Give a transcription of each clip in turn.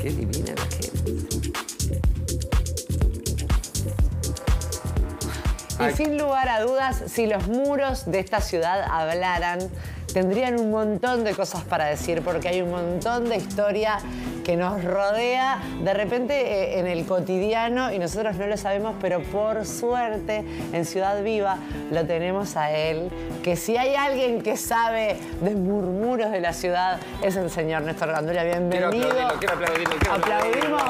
Qué divina la gente. Y sin lugar a dudas, si los muros de esta ciudad hablaran, tendrían un montón de cosas para decir, porque hay un montón de historia que nos rodea de repente en el cotidiano y nosotros no lo sabemos, pero por suerte en Ciudad Viva lo tenemos a él, que si hay alguien que sabe de murmuros de la ciudad es el señor Néstor Gandulia. Bienvenido. Quiero aplaudirlo. ¿Aplaudimos?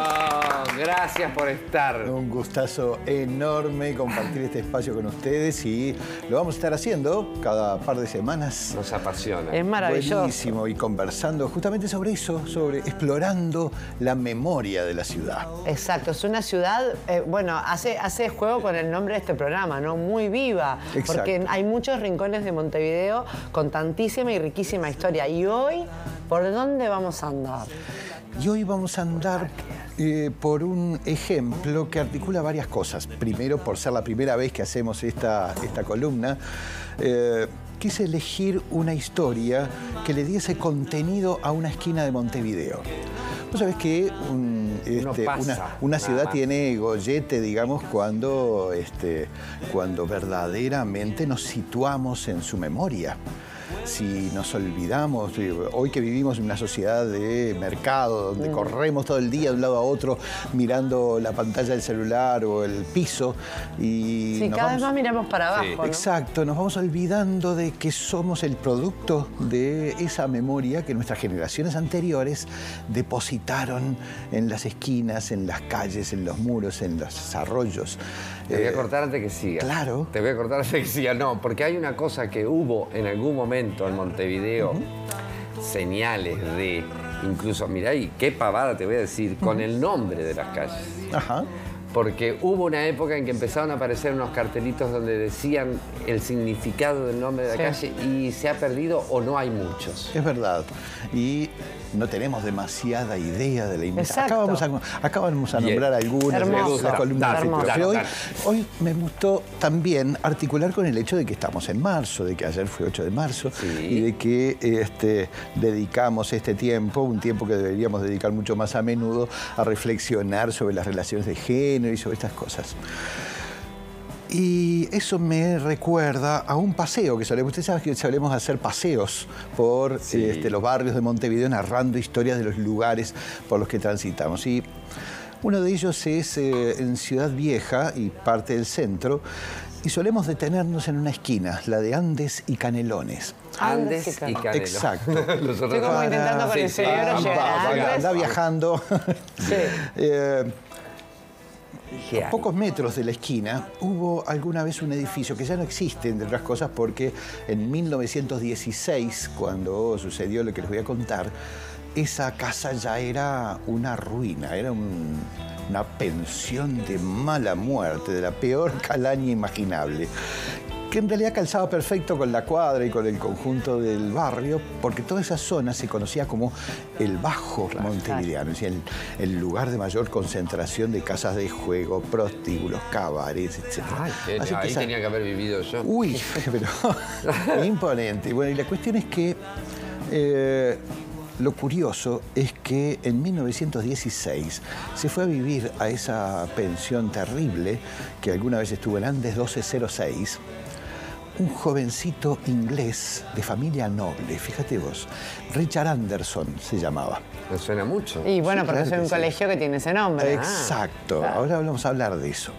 Gracias por estar. Un gustazo enorme compartir este espacio con ustedes y lo vamos a estar haciendo cada par de semanas. Nos apasiona. Es maravilloso. Buenísimo, y conversando justamente sobre eso, sobre explorando la memoria de la ciudad. Exacto, es una ciudad, bueno, hace juego con el nombre de este programa, ¿no? Muy viva. Exacto. Porque hay muchos rincones de Montevideo con tantísima y riquísima historia. Y hoy, ¿por dónde vamos a andar? Y hoy vamos a andar por un ejemplo que articula varias cosas. Primero, por ser la primera vez que hacemos esta columna, quise elegir una historia que le diese contenido a una esquina de Montevideo. Vos sabés que una ciudad tiene gollete, digamos, cuando verdaderamente nos situamos en su memoria. Si nos olvidamos, hoy que vivimos en una sociedad de mercado, donde corremos todo el día de un lado a otro mirando la pantalla del celular o el piso y sí, cada vez más miramos para abajo, ¿no? Exacto, nos vamos olvidando de que somos el producto de esa memoria que nuestras generaciones anteriores depositaron en las esquinas, en las calles, en los muros, en los arroyos. Te voy a cortar antes que siga. Claro. Te voy a cortar antes que siga. No, porque hay una cosa que hubo en algún momento en Montevideo, señales de, incluso, mirá, y qué pavada te voy a decir, con el nombre de las calles. Ajá. Porque hubo una época en que empezaron a aparecer unos cartelitos donde decían el significado del nombre de la calle y se ha perdido o no hay muchos. Es verdad. Y no tenemos demasiada idea de la investigación. Acabamos a nombrar algunas de las columnas. Pero hoy me gustó también articular con el hecho de que estamos en marzo, de que ayer fue 8 de marzo, y de que dedicamos este tiempo, un tiempo que deberíamos dedicar mucho más a menudo, a reflexionar sobre las relaciones de género y sobre estas cosas. Y eso me recuerda a un paseo que solemos. Usted sabe que solemos hacer paseos por los barrios de Montevideo, narrando historias de los lugares por los que transitamos. Y uno de ellos es en Ciudad Vieja y parte del centro. Y solemos detenernos en una esquina, la de Andes y Canelones. Andes y Canelones. Exacto. Estoy como intentando con el cerebro llegar a Andes. Anda viajando. A pocos metros de la esquina hubo alguna vez un edificio que ya no existe, entre otras cosas, porque en 1916, cuando sucedió lo que les voy a contar, esa casa ya era una ruina, era una pensión de mala muerte, de la peor calaña imaginable, que en realidad calzaba perfecto con la cuadra y con el conjunto del barrio, porque toda esa zona se conocía como el Bajo Montevideano, es decir, el lugar de mayor concentración de casas de juego, prostíbulos, cabarets, etc. Ahí tenía que haber vivido yo. Uy, pero imponente. Bueno, y la cuestión es que lo curioso es que en 1916 se fue a vivir a esa pensión terrible que alguna vez estuvo en Andes 1206, un jovencito inglés de familia noble, fíjate vos, Richard Anderson se llamaba. Me suena mucho. Y bueno, porque es un colegio que tiene ese nombre. Exacto, ahora vamos a hablar de eso.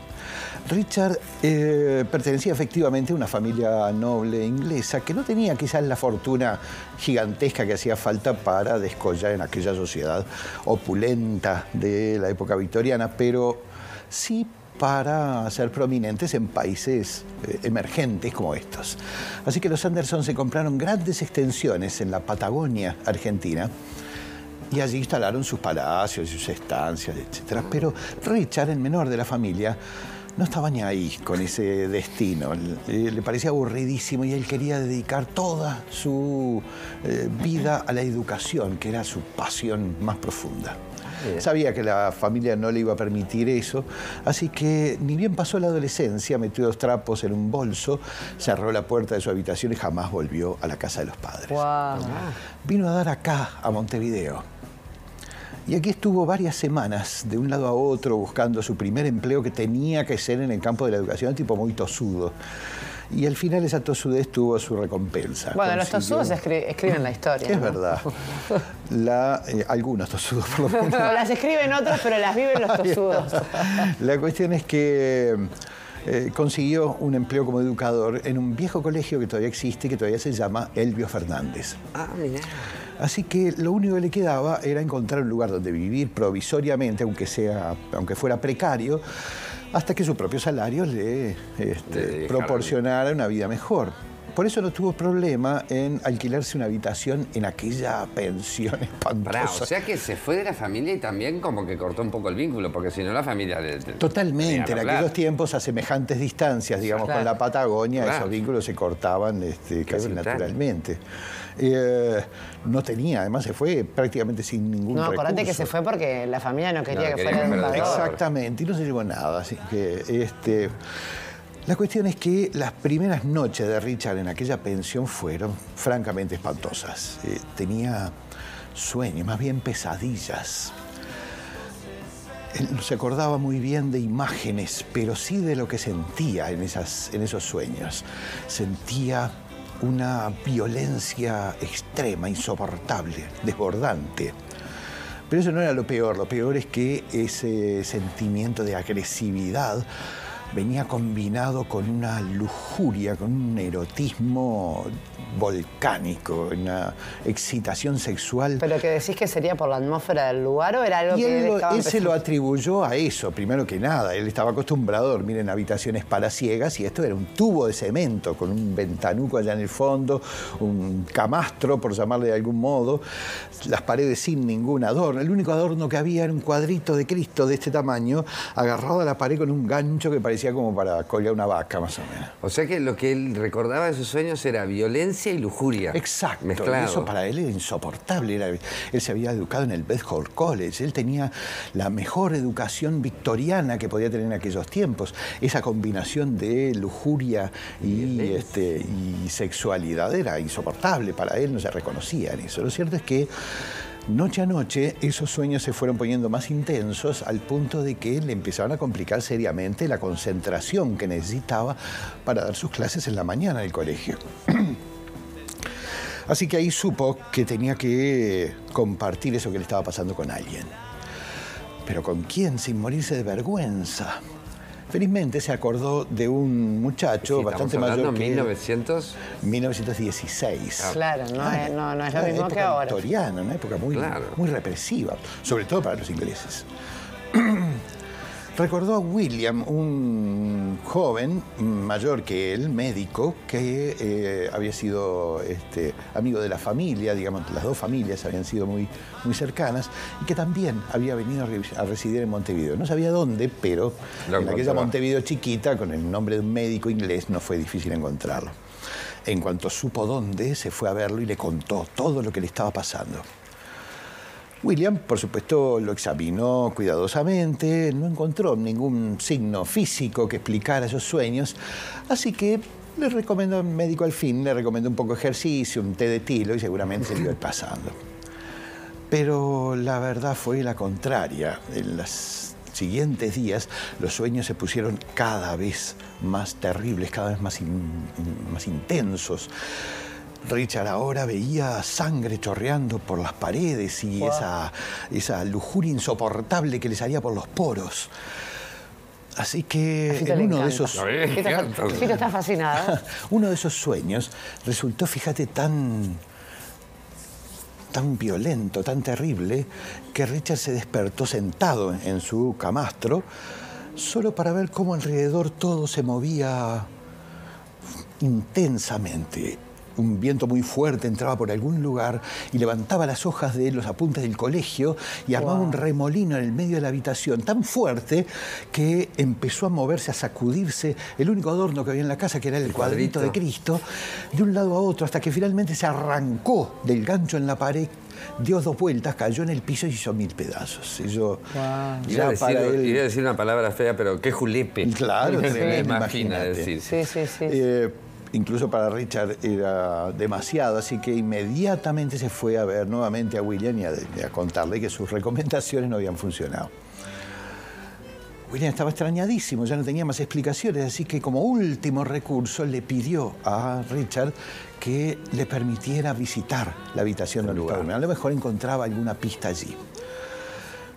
Richard pertenecía efectivamente a una familia noble inglesa que no tenía quizás la fortuna gigantesca que hacía falta para descollar en aquella sociedad opulenta de la época victoriana, pero sí para ser prominentes en países emergentes como estos. Así que los Anderson se compraron grandes extensiones en la Patagonia argentina y allí instalaron sus palacios y sus estancias, etc. Pero Richard, el menor de la familia, no estaba ni ahí con ese destino. Le parecía aburridísimo y él quería dedicar toda su vida a la educación, que era su pasión más profunda. Sabía que la familia no le iba a permitir eso, así que ni bien pasó la adolescencia, metió los trapos en un bolso, cerró la puerta de su habitación y jamás volvió a la casa de los padres. Wow. Vino a dar acá, a Montevideo. Y aquí estuvo varias semanas, de un lado a otro, buscando su primer empleo, que tenía que ser en el campo de la educación, tipo muy tosudo. Y al final esa tosudez tuvo su recompensa. Bueno, los tosudos escriben la historia. Es ¿no? verdad. Algunos tosudos, por lo menos. No, las escriben otros, pero las viven los tosudos. La cuestión es que consiguió un empleo como educador en un viejo colegio que todavía existe, que todavía se llama Elbio Fernández. Ah, mirá. Así que lo único que le quedaba era encontrar un lugar donde vivir provisoriamente, aunque fuera precario, hasta que su propio salario le proporcionara una vida mejor. Por eso no tuvo problema en alquilarse una habitación en aquella pensión espantosa. O sea que se fue de la familia y también como que cortó un poco el vínculo, porque si no la familia... Totalmente. En aquellos tiempos, a semejantes distancias, digamos, claro, con la Patagonia, claro, esos vínculos se cortaban casi naturalmente. No tenía, además se fue prácticamente sin ningún recurso. Acordate que se fue porque la familia no quería que fuera educador. Exactamente, y no se llevó nada. Así que la cuestión es que las primeras noches de Richard en aquella pensión fueron francamente espantosas. Tenía sueños, más bien pesadillas. Él no se acordaba muy bien de imágenes, pero sí de lo que sentía en esos sueños. Sentía una violencia extrema, insoportable, desbordante. Pero eso no era lo peor es que ese sentimiento de agresividad venía combinado con una lujuria, con un erotismo volcánico, una excitación sexual. ¿Pero que decís que sería por la atmósfera del lugar o era algo que él se lo atribuyó a eso, primero que nada. Él estaba acostumbrado a dormir en habitaciones palaciegas y esto era un tubo de cemento con un ventanuco allá en el fondo, un camastro, por llamarle de algún modo, las paredes sin ningún adorno. El único adorno que había era un cuadrito de Cristo de este tamaño, agarrado a la pared con un gancho que parecía como para colgar una vaca, más o menos. O sea que lo que él recordaba de sus sueños era violencia y lujuria. Exacto. Mezclado. Y eso para él era insoportable. Él se había educado en el Bedford College. Él tenía la mejor educación victoriana que podía tener en aquellos tiempos. Esa combinación de lujuria y sexualidad era insoportable para él, no se reconocía en eso. Lo cierto es que noche a noche esos sueños se fueron poniendo más intensos al punto de que le empezaban a complicar seriamente la concentración que necesitaba para dar sus clases en la mañana del colegio. Así que ahí supo que tenía que compartir eso que le estaba pasando con alguien. ¿Pero con quién? Sin morirse de vergüenza. Felizmente se acordó de un muchacho bastante mayor que 1916. Claro, no es lo mismo que ahora. Victoriana, una época muy represiva, sobre todo para los ingleses. Recordó a William, un joven mayor que él, médico, que había sido amigo de la familia, digamos, las dos familias habían sido muy cercanas, y que también había venido a residir en Montevideo. No sabía dónde, pero en aquella Montevideo chiquita, con el nombre de un médico inglés, no fue difícil encontrarlo. En cuanto supo dónde, se fue a verlo y le contó todo lo que le estaba pasando. William, por supuesto, lo examinó cuidadosamente, no encontró ningún signo físico que explicara esos sueños, así que le recomendó al médico al fin, le recomendó un poco de ejercicio, un té de tilo y seguramente se le iba pasando. Pero la verdad fue la contraria. En los siguientes días los sueños se pusieron cada vez más terribles, cada vez más intensos. Richard ahora veía sangre chorreando por las paredes y esa lujuria insoportable que le salía por los poros. Así que en uno de esos... Fito está fascinada. Uno de esos sueños resultó, fíjate, tan violento, tan terrible, que Richard se despertó sentado en su camastro solo para ver cómo alrededor todo se movía intensamente. Un viento muy fuerte entraba por algún lugar y levantaba las hojas de los apuntes del colegio y armaba un remolino en el medio de la habitación tan fuerte que empezó a moverse, a sacudirse el único adorno que había en la casa, que era el cuadrito de Cristo, de un lado a otro, hasta que finalmente se arrancó del gancho en la pared, dio 2 vueltas, cayó en el piso y hizo 1000 pedazos. Eso iba a decir una palabra fea, pero qué julepe. Claro, me imagina decir. Sí. incluso para Richard era demasiado, así que inmediatamente se fue a ver nuevamente a William y a contarle que sus recomendaciones no habían funcionado. William estaba extrañadísimo, ya no tenía más explicaciones, así que como último recurso le pidió a Richard que le permitiera visitar la habitación donde estaba durmiendo. A lo mejor encontraba alguna pista allí.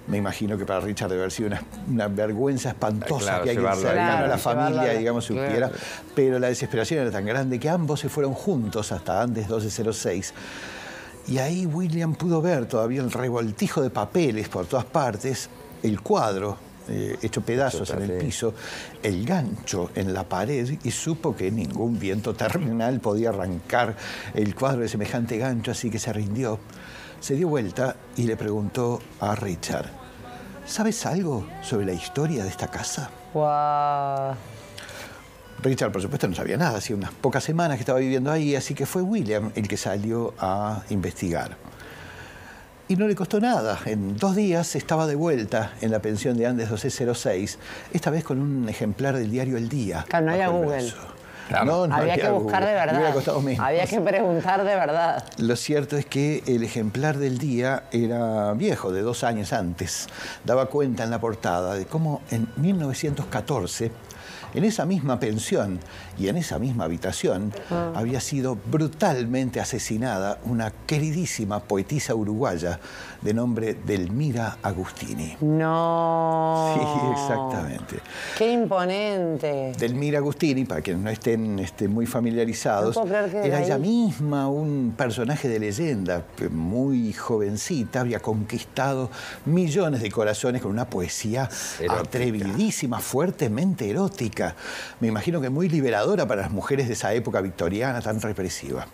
Me imagino que para Richard debe haber sido una vergüenza espantosa, claro, que alguien cercano a la familia, digamos, supiera. Claro. Pero la desesperación era tan grande que ambos se fueron juntos hasta Andes 1206. Y ahí William pudo ver todavía el revoltijo de papeles por todas partes, el cuadro hecho pedazos en el piso, el gancho en la pared, y supo que ningún viento terrenal podía arrancar el cuadro de semejante gancho, así que se rindió. Se dio vuelta y le preguntó a Richard: ¿sabes algo sobre la historia de esta casa? Wow. Richard, por supuesto, no sabía nada. Hacía unas pocas semanas que estaba viviendo ahí, así que fue William el que salió a investigar. Y no le costó nada. En 2 días estaba de vuelta en la pensión de Andes 1206, esta vez con un ejemplar del diario El Día. Claro, no había Google. Claro. No había que buscar de verdad. Hubiera costado menos. Había que preguntar de verdad. Lo cierto es que el ejemplar del Día era viejo, de 2 años antes. Daba cuenta en la portada de cómo en 1914, en esa misma pensión y en esa misma habitación, había sido brutalmente asesinada una queridísima poetisa uruguaya de nombre Delmira Agustini. No. Sí, exactamente. Qué imponente. Delmira Agustini, para quienes no estén muy familiarizados, No puedo creer que era ella ahí misma un personaje de leyenda, muy jovencita, había conquistado millones de corazones con una poesía erótica, atrevidísima, fuertemente erótica. Me imagino que muy liberadora para las mujeres de esa época victoriana tan represiva.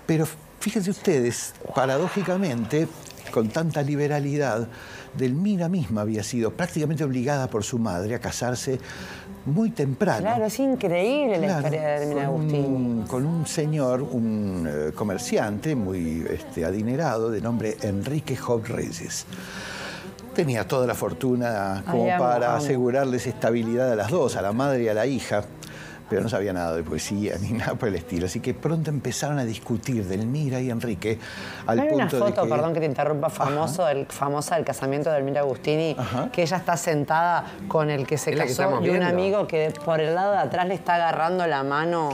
Pero fíjense ustedes, paradójicamente, con tanta liberalidad, Delmira misma había sido prácticamente obligada por su madre a casarse muy temprano. Claro, es increíble la historia de Delmira Agustini. Con un señor, un comerciante muy adinerado de nombre Enrique Job Reyes. Tenía toda la fortuna como para asegurarles estabilidad a las dos, a la madre y a la hija, pero no sabía nada de poesía ni nada por el estilo. Así que pronto empezaron a discutir Delmira y Enrique al Hay punto una foto, de que... perdón que te interrumpa, famosa del casamiento de Delmira Agustini, que ella está sentada con el que se casó y un amigo que por el lado de atrás le está agarrando la mano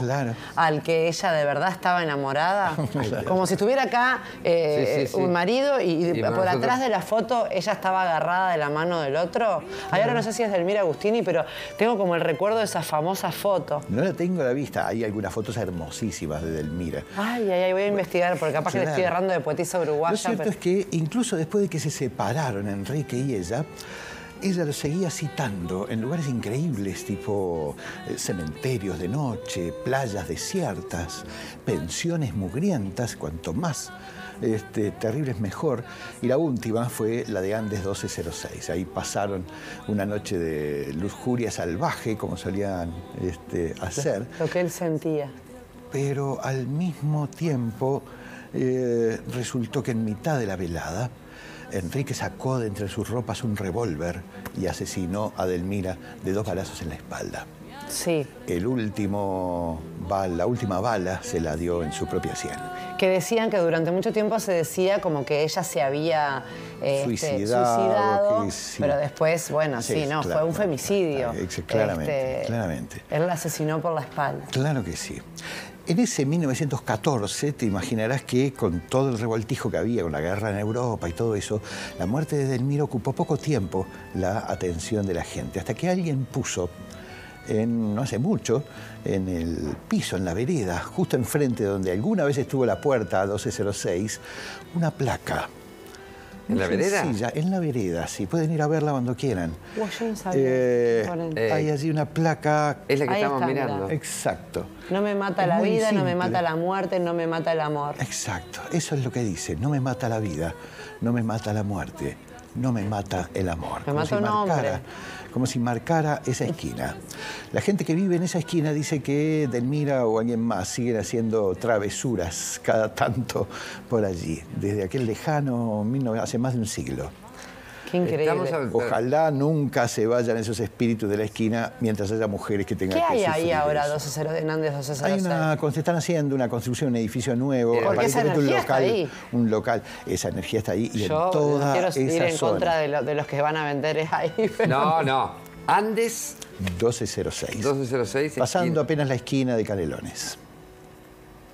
al que ella de verdad estaba enamorada. Como si estuviera acá un marido y por atrás de la foto ella estaba agarrada de la mano del otro. Ahora no sé si es Delmira Agustini, pero tengo como el recuerdo de esa famosa foto. No la tengo a la vista. Hay algunas fotos hermosísimas de Delmira. Ay, voy a investigar, porque capaz que le estoy errando de poetisa uruguaya. Lo cierto es que incluso después de que se separaron Enrique y ella lo seguía citando en lugares increíbles, tipo cementerios de noche, playas desiertas, pensiones mugrientas, cuanto más terribles mejor. Y la última fue la de Andes 1206. Ahí pasaron una noche de lujuria salvaje, como solían hacer. Lo que él sentía. Pero al mismo tiempo resultó que en mitad de la velada Enrique sacó de entre sus ropas un revólver y asesinó a Delmira de 2 balazos en la espalda. Sí. La última bala se la dio en su propia sien. Que decían que durante mucho tiempo se decía como que ella se había suicidado, pero después, bueno, fue un femicidio. Claramente. Él la asesinó por la espalda. Claro que sí. En ese 1914, te imaginarás que con todo el revoltijo que había, con la guerra en Europa y todo eso, la muerte de Delmira ocupó poco tiempo la atención de la gente, hasta que alguien puso, no hace mucho, en el piso, en la vereda, justo enfrente de donde alguna vez estuvo la puerta 1206, una placa. ¿En la vereda? Sencilla, en la vereda, sí. Pueden ir a verla cuando quieran. Yo no sabía. Hay allí una placa... Es la que Ahí estamos está, mirando. Exacto. No me mata la vida, no me mata la muerte, no me mata el amor. Exacto. Eso es lo que dice. No me mata la vida, no me mata la muerte, no me mata el amor. Me mata un hombre. Como si marcara esa esquina. La gente que vive en esa esquina dice que Delmira o alguien más siguen haciendo travesuras cada tanto por allí, desde aquel lejano, hace más de un siglo. Qué increíble. Ojalá nunca se vayan esos espíritus de la esquina mientras haya mujeres que tengan ¿Qué que hay sufrir ahí ahora, eso. en Andes 1206? Se están haciendo una construcción, un edificio nuevo, Porque esa aparentemente energía está ahí. un local. Esa energía está ahí y Yo en toda quiero esa ir en zona. contra de los que van a vender ahí. No, no. Andes 1206. 1206. Pasando apenas la esquina de Canelones.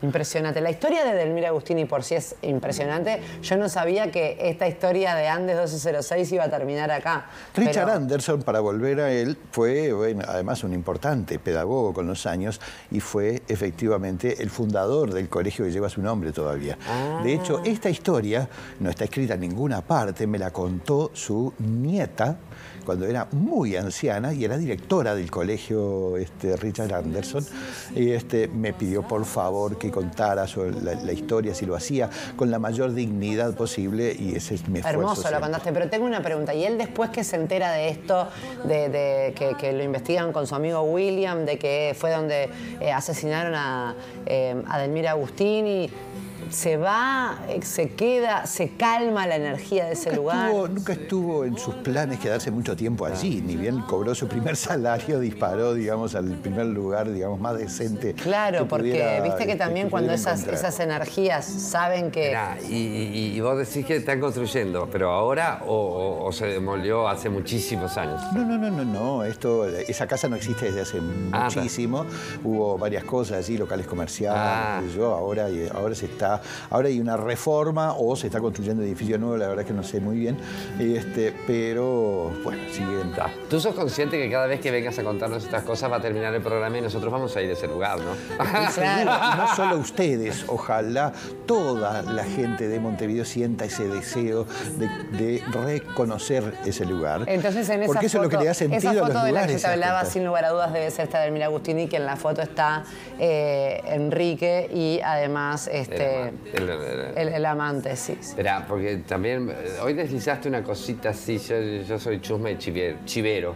Impresionante. La historia de Edelmira Agustini por sí es impresionante. Yo no sabía que esta historia de Andes 1206 iba a terminar acá. Richard pero... Anderson, para volver a él, fue además un importante pedagogo con los años y fue efectivamente el fundador del colegio que lleva su nombre todavía. De hecho, esta historia no está escrita en ninguna parte, me la contó su nieta cuando era muy anciana y era directora del colegio Richard Anderson. Me pidió por favor que contara sobre la historia, si lo hacía con la mayor dignidad posible y ese es mi esfuerzo. Hermoso siempre. lo contaste, pero tengo una pregunta. ¿Y él después que se entera de esto, que lo investigan con su amigo William, de que fue donde asesinaron a Edelmira Agustini, se va, se queda, se calma la energía de ese lugar? Nunca estuvo en sus planes quedarse mucho tiempo allí. Ni bien cobró su primer salario, disparó, digamos, al primer lugar, digamos, más decente. Claro, porque viste que también cuando esas energías saben que... Mirá, y vos decís que están construyendo, pero ahora o se demolió hace muchísimos años. No. Esa casa no existe desde hace muchísimo. Hubo varias cosas allí, locales comerciales, ahora hay una reforma o se está construyendo un edificio nuevo, la verdad es que no sé muy bien, pero bueno, siguen. Tú sos consciente que cada vez que vengas a contarnos estas cosas va a terminar el programa y nosotros vamos a ir a ese lugar, ¿no? Claro. Y no solo ustedes, ojalá toda la gente de Montevideo sienta ese deseo de reconocer ese lugar. Entonces, en esa porque eso foto, es lo que le da sentido esa a los foto de la que lugares. te hablaba, sin lugar a dudas, debe ser esta de Edelmira Agustini, que en la foto está Enrique y además el amante, sí. Esperá, porque también hoy deslizaste una cosita así, yo soy chusma y chivero.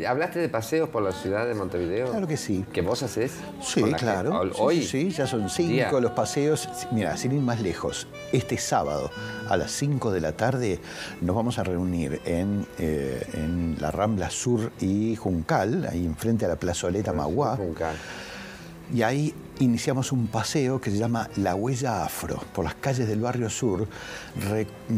¿Hablaste de paseos por la ciudad de Montevideo? Claro que sí. ¿Que vos haces? Sí, claro. ¿Hoy? Sí, ya son 5 los paseos. Mira, sin ir más lejos, este sábado a las 5 de la tarde nos vamos a reunir en la Rambla Sur y Juncal, ahí enfrente a la plazoleta Maguá. Juncal. Y ahí iniciamos un paseo que se llama La Huella Afro, por las calles del barrio sur,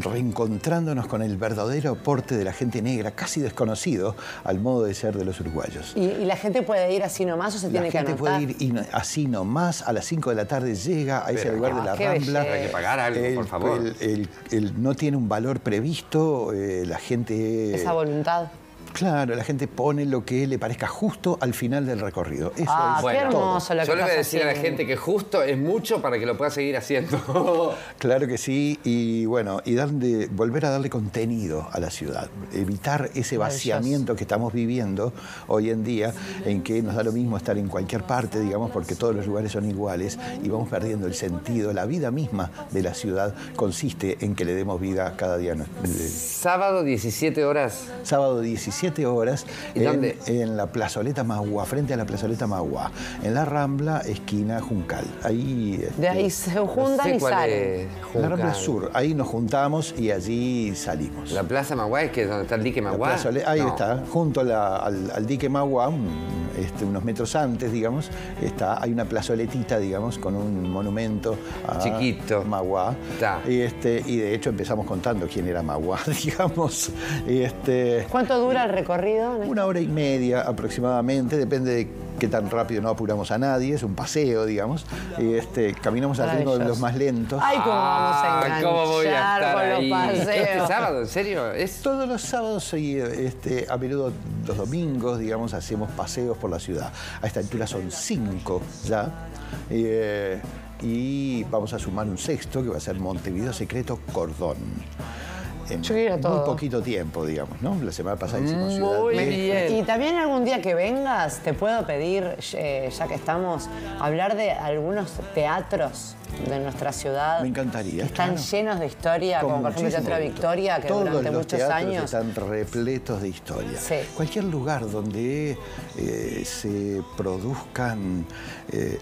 reencontrándonos con el verdadero aporte de la gente negra, casi desconocido al modo de ser de los uruguayos. ¿Y la gente puede ir así nomás o se tiene que anotar? La gente puede ir así nomás, a las 5 de la tarde llega a ese lugar de la Rambla. Hay que pagar algo, por favor. No tiene un valor previsto, la gente... Esa voluntad. Claro, la gente pone lo que le parezca justo al final del recorrido. Eso es qué hermoso lo que yo le voy a estás decir a la haciendo. gente que justo es mucho para que lo pueda seguir haciendo. Claro que sí, y bueno, y volver a darle contenido a la ciudad. Evitar ese vaciamiento que estamos viviendo hoy en día, en que nos da lo mismo estar en cualquier parte, digamos, porque todos los lugares son iguales y vamos perdiendo el sentido. La vida misma de la ciudad consiste en que le demos vida cada día. Sábado, 17 horas. Sábado, 17 horas. ¿Y dónde? En la plazoleta Maguá, frente a la plazoleta Maguá, en la Rambla, esquina Juncal. Ahí, de ahí se juntan y salen. La Rambla Sur, ahí nos juntamos y allí salimos. La Plaza Maguá es que es donde está el dique Maguá. Ahí está, junto al dique Maguá, unos metros antes, digamos, hay una plazoletita, digamos, con un monumento a chiquito Maguá. Y de hecho empezamos contando quién era Maguá, digamos. ¿Cuánto dura el recorrido? 1 hora y media aproximadamente, depende de qué tan rápido no apuramos a nadie, es un paseo, digamos. Caminamos al ritmo de los más lentos. Ay, cómo vamos a enganchar ¿cómo voy a estar con ahí? los paseos. ¿Este sábado, en serio? Todos los sábados y a menudo los domingos, digamos, hacemos paseos por la ciudad. A esta altura son 5 ya. Y vamos a sumar un 6º que va a ser Montevideo Secreto Cordón. En Yo quiero todo. muy poquito tiempo, digamos, ¿no? La semana pasada hicimos Ciudad Muy Vieja. bien. Y también algún día que vengas, te puedo pedir, ya que estamos, hablar de algunos teatros de nuestra ciudad. Me encantaría, Que están claro. llenos de historia, como por ejemplo el Teatro muchísimo gusto. Victoria, que Todos durante los muchos teatros años... están repletos de historia. Sí. Cualquier lugar donde se produzcan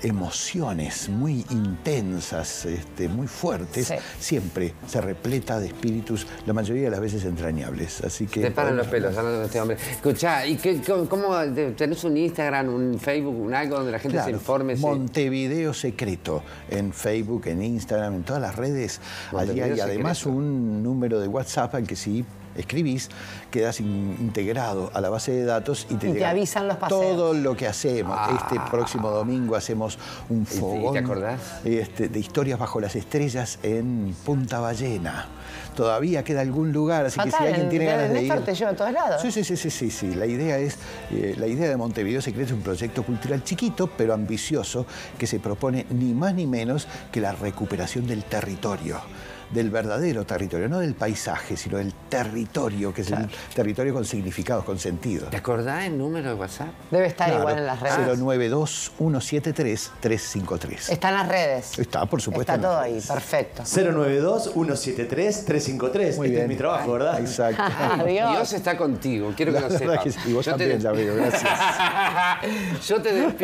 emociones muy intensas, muy fuertes, Sí. siempre se repleta de espíritus, la mayoría de las veces entrañables. Así que Te paran los pelos hablando de este hombre. Escuchá, ¿y cómo tenés un Instagram, un Facebook, un algo donde la gente se Claro, informe? Montevideo Secreto, en Facebook, en Instagram, en todas las redes. Allí hay Montevideo además Secreto. un número de WhatsApp al que si escribís, quedas integrado a la base de datos y te llega avisan los paseos. todo lo que hacemos. Este próximo domingo hacemos un fogón te acordás? de historias bajo las estrellas en Punta Ballena. Todavía queda algún lugar, así que si Fatal, alguien tiene ganas de ir... Néstor te lleva a todos lados. Sí. La idea de Montevideo Secreto es un proyecto cultural chiquito, pero ambicioso, que se propone ni más ni menos que la recuperación del territorio. Del verdadero territorio, no del paisaje, sino del territorio, que es el territorio con significados, con sentido. ¿Te acordás el número de WhatsApp? Debe estar Claro, igual en las redes. 092-173-353. Está en las redes. Está, por supuesto. Está en las todo ahí, redes. perfecto. 092-173-353. Muy Este bien. es mi trabajo, ¿verdad? Exacto. Adiós. Dios está contigo, quiero que La lo verdad sepas. que sí, y vos también, ya veo, gracias. Yo te despido.